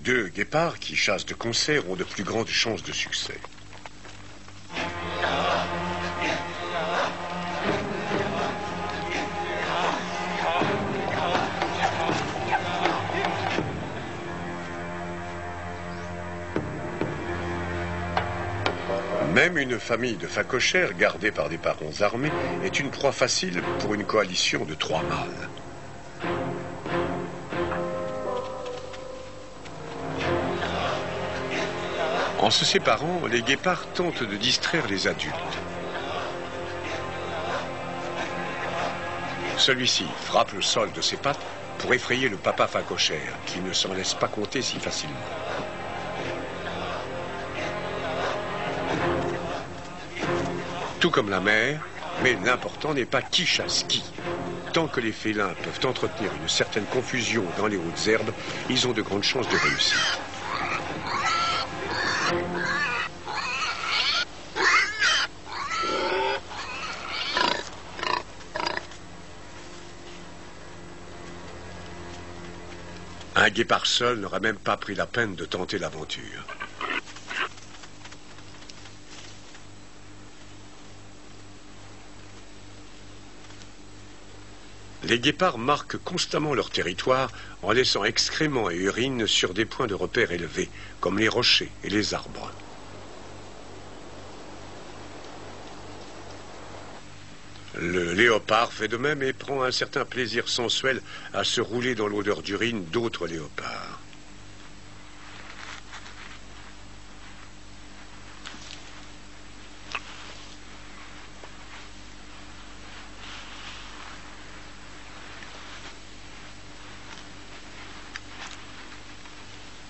Deux guépards qui chassent de concert ont de plus grandes chances de succès. Même une famille de phacochères gardée par des parents armés est une proie facile pour une coalition de 3 mâles. En se séparant, les guépards tentent de distraire les adultes. Celui-ci frappe le sol de ses pattes pour effrayer le papa phacochère, qui ne s'en laisse pas compter si facilement. Tout comme la mère, mais l'important n'est pas qui chasse qui. Tant que les félins peuvent entretenir une certaine confusion dans les hautes herbes, ils ont de grandes chances de réussir. Un guépard seul n'aurait même pas pris la peine de tenter l'aventure. Les guépards marquent constamment leur territoire en laissant excréments et urines sur des points de repère élevés, comme les rochers et les arbres. Le léopard fait de même et prend un certain plaisir sensuel à se rouler dans l'odeur d'urine d'autres léopards.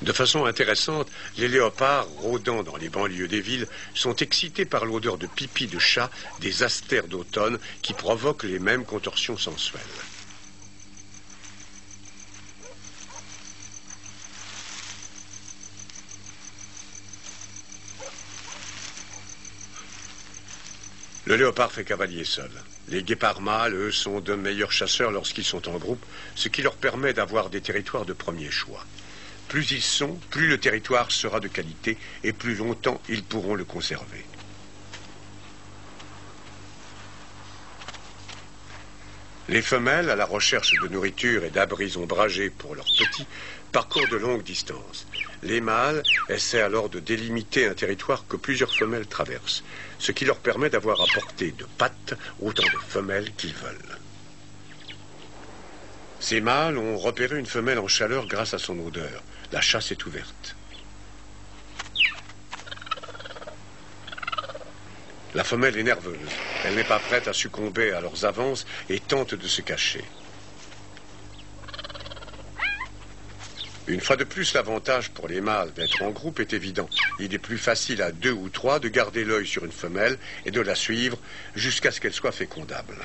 De façon intéressante, les léopards, rôdant dans les banlieues des villes, sont excités par l'odeur de pipi de chat des astères d'automne qui provoquent les mêmes contorsions sensuelles. Le léopard fait cavalier seul. Les guépards mâles, eux, sont de meilleurs chasseurs lorsqu'ils sont en groupe, ce qui leur permet d'avoir des territoires de premier choix. Plus ils sont, plus le territoire sera de qualité et plus longtemps ils pourront le conserver. Les femelles, à la recherche de nourriture et d'abris ombragés pour leurs petits, parcourent de longues distances. Les mâles essaient alors de délimiter un territoire que plusieurs femelles traversent, ce qui leur permet d'avoir à portée de pattes autant de femelles qu'ils veulent. Ces mâles ont repéré une femelle en chaleur grâce à son odeur. La chasse est ouverte. La femelle est nerveuse. Elle n'est pas prête à succomber à leurs avances et tente de se cacher. Une fois de plus, l'avantage pour les mâles d'être en groupe est évident. Il est plus facile à 2 ou 3 de garder l'œil sur une femelle et de la suivre jusqu'à ce qu'elle soit fécondable.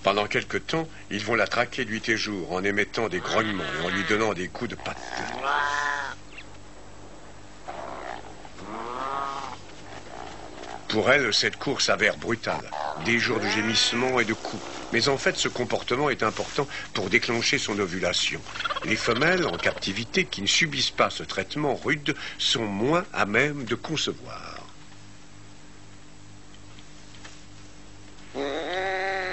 Pendant quelque temps, ils vont la traquer nuit et jour en émettant des grognements et en lui donnant des coups de patte. Pour elle, cette course s'avère brutale. Des jours de gémissements et de coups. Mais en fait, ce comportement est important pour déclencher son ovulation. Les femelles en captivité qui ne subissent pas ce traitement rude sont moins à même de concevoir.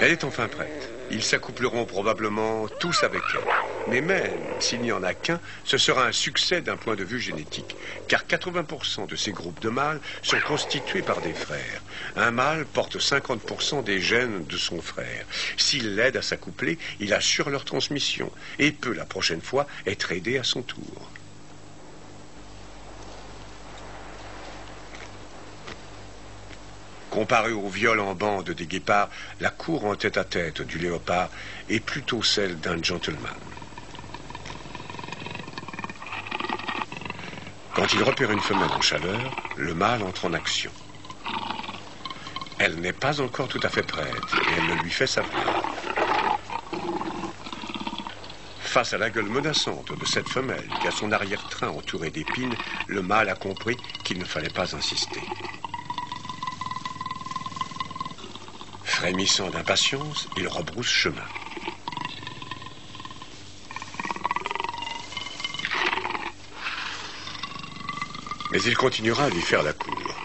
Elle est enfin prête. Ils s'accoupleront probablement tous avec elle. Mais même s'il n'y en a qu'un, ce sera un succès d'un point de vue génétique. Car 80% de ces groupes de mâles sont constitués par des frères. Un mâle porte 50% des gènes de son frère. S'il l'aide à s'accoupler, il assure leur transmission et peut la prochaine fois être aidé à son tour. Comparé au viol en bande des guépards, la cour en tête-à-tête du léopard est plutôt celle d'un gentleman. Quand il repère une femelle en chaleur, le mâle entre en action. Elle n'est pas encore tout à fait prête et elle le lui fait savoir. Face à la gueule menaçante de cette femelle qui a son arrière-train entouré d'épines, le mâle a compris qu'il ne fallait pas insister. Frémissant d'impatience, il rebrousse chemin. Mais il continuera à lui faire la cour.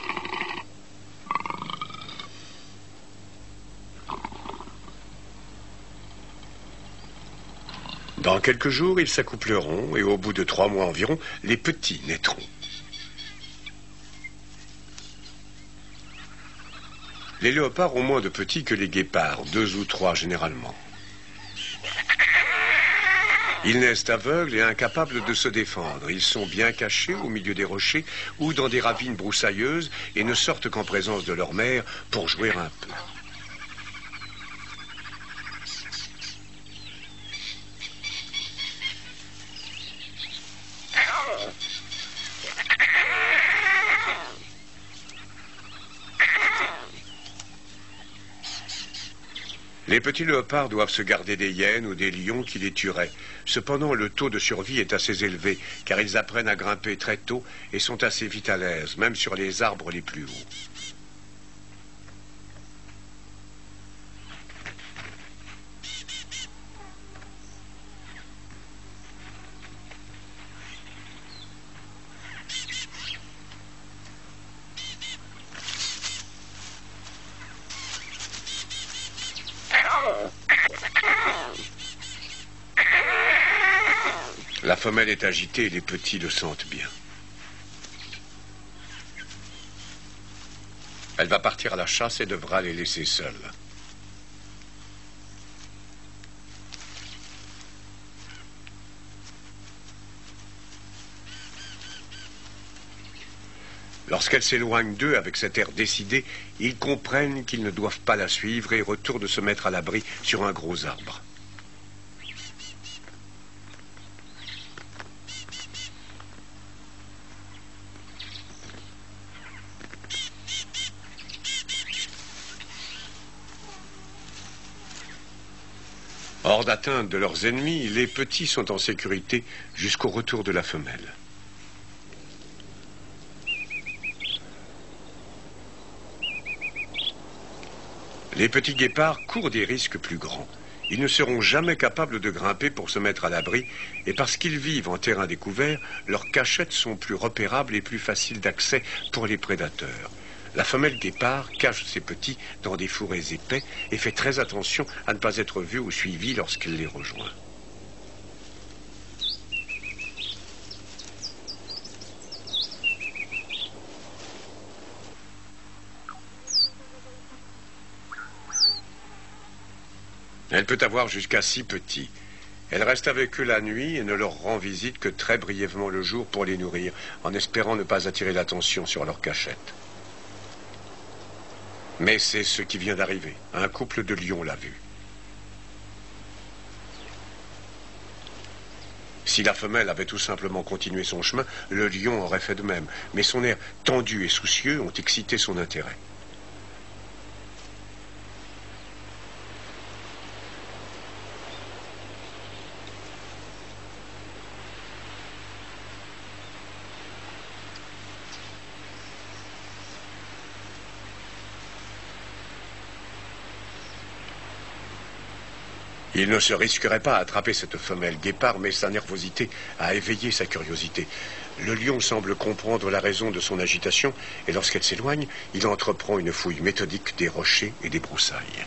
Dans quelques jours, ils s'accoupleront et au bout de 3 mois environ, les petits naîtront. Les léopards ont moins de petits que les guépards, 2 ou 3 généralement. Ils naissent aveugles et incapables de se défendre. Ils sont bien cachés au milieu des rochers ou dans des ravines broussailleuses et ne sortent qu'en présence de leur mère pour jouer un peu. Les petits léopards doivent se garder des hyènes ou des lions qui les tueraient. Cependant, le taux de survie est assez élevé, car ils apprennent à grimper très tôt et sont assez vite à l'aise, même sur les arbres les plus hauts. La femelle est agitée et les petits le sentent bien. Elle va partir à la chasse et devra les laisser seuls. Lorsqu'elle s'éloigne d'eux avec cet air décidé, ils comprennent qu'ils ne doivent pas la suivre et retournent se mettre à l'abri sur un gros arbre. Hors d'atteinte de leurs ennemis, les petits sont en sécurité jusqu'au retour de la femelle. Les petits guépards courent des risques plus grands. Ils ne seront jamais capables de grimper pour se mettre à l'abri, et parce qu'ils vivent en terrain découvert, leurs cachettes sont plus repérables et plus faciles d'accès pour les prédateurs. La femelle guépard cache ses petits dans des fourrés épais et fait très attention à ne pas être vue ou suivie lorsqu'elle les rejoint. Elle peut avoir jusqu'à 6 petits. Elle reste avec eux la nuit et ne leur rend visite que très brièvement le jour pour les nourrir, en espérant ne pas attirer l'attention sur leur cachette. Mais c'est ce qui vient d'arriver. Un couple de lions l'a vu. Si la femelle avait tout simplement continué son chemin, le lion aurait fait de même. Mais son air tendu et soucieux ont excité son intérêt. Il ne se risquerait pas à attraper cette femelle guépard, mais sa nervosité a éveillé sa curiosité. Le lion semble comprendre la raison de son agitation, et lorsqu'elle s'éloigne, il entreprend une fouille méthodique des rochers et des broussailles.